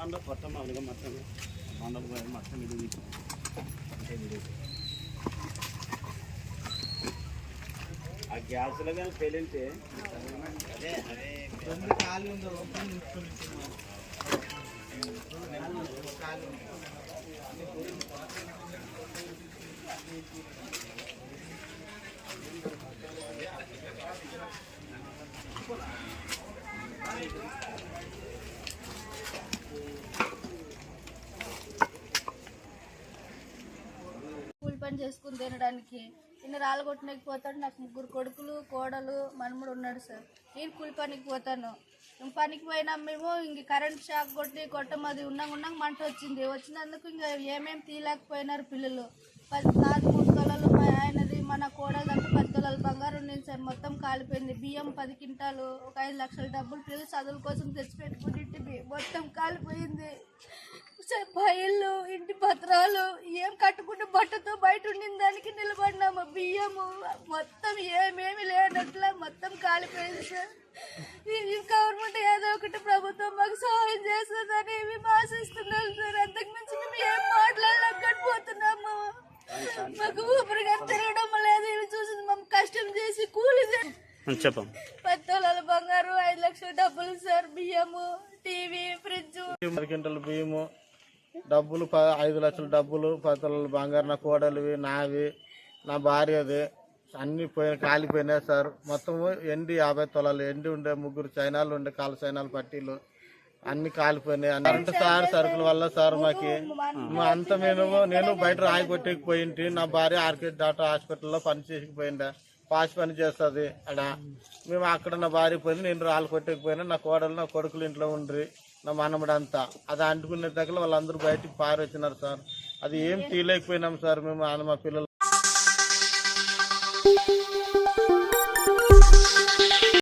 మండలం కొత్త మామూలుగా మొత్తం మండలం మొత్తం ఇది అంటే మీరు ఆ గ్యాస్లో కానీ పేలింటే అదే అదే ఖాళీ ఉందో కూలి పని చేసుకుని తినడానికి నిన్న రాళ్ళగొట్టడానికి పోతాడు. నాకు 3 కొడుకులు కోడలు మనముడు ఉన్నాడు సార్. నేను కూలి పనికి పోతాను. పనికి పోయినా మేము ఇంక కరెంట్ షాక్ కొట్టం అది ఉన్నాక మంట వచ్చినందుకు ఇంకా ఏమేమి తీయలేకపోయినారు పిల్లలు. 4 తొలలు మా ఆయనది మన కోడలు దాకా 10 తొలలు బంగారం ఉండింది సార్. మొత్తం కాలిపోయింది. బియ్యం 10 క్వింటాలు, ఒక 5 లక్షల డబ్బులు పిల్లలు చదువుల కోసం తెచ్చిపెట్టుకుని మొత్తం కాలిపోయింది. బయళ్ళు ఇంటి పత్రాలు ఏం కట్టుకుంటే బట్టతో బయట ఉండిన దానికి నిలబడినాము. బియ్యము మొత్తం ఏమేమి లేనట్లా మొత్తం కాలిపోయింది సార్. గవర్నమెంట్ ఏదో ఒకటి ప్రభుత్వం మాకు సహాయం చేస్తుందని మేము ఆశిస్తున్నాం సార్. అంతకుమించి మేము ఏం మాట్లాడలేకపోతున్నాము. మాకు ఊపిరిగా తిరగడం లేదు. ఇవి చూసి మేము కష్టం చేసి కూలి చెప్పం 10 తొలాల బంగారు, 5 లక్షల డబ్బులు సార్. బియ్యము, టీవీ, ఫ్రిడ్జ్, 10 క్వింటాల బియ్యము, డబ్బులు 5 లక్షల డబ్బులు, 10 తొలాల బంగారు, నా కోడలివి, నావి, నా భార్యది అన్ని కాలిపోయినాయి సార్. మొత్తము ఎండి 50 తొలాలు ఎండి ఉండే, 3 చైనాలు ఉండే, కాళ్ళ చైనాలు పట్టీలు అన్ని కాలిపోయినాయి. కరెంటు సార్ సరుకుల వల్ల సార్ మాకి అంత నేను బయట రాయి కొట్టేకపోయింటి. నా భార్య ఆర్కేడ్ డాక్టర్ హాస్పిటల్లో పని చేసిపోయిందా, పాస్ పని చేస్తుంది అక్కడ. మేము అక్కడ నా భార్య పోయింది, నేను రాళ్ళు కొట్టేకపోయినా. నా కోడలు నా కొడుకులు ఇంట్లో ఉండ్రి, నా మనముడంతా అది అంటుకునే దగ్గర వాళ్ళందరూ బయటికి పారొచ్చినారు సార్. అది ఏం తీయలేకపోయినాం సార్ మేము మా పిల్లలు.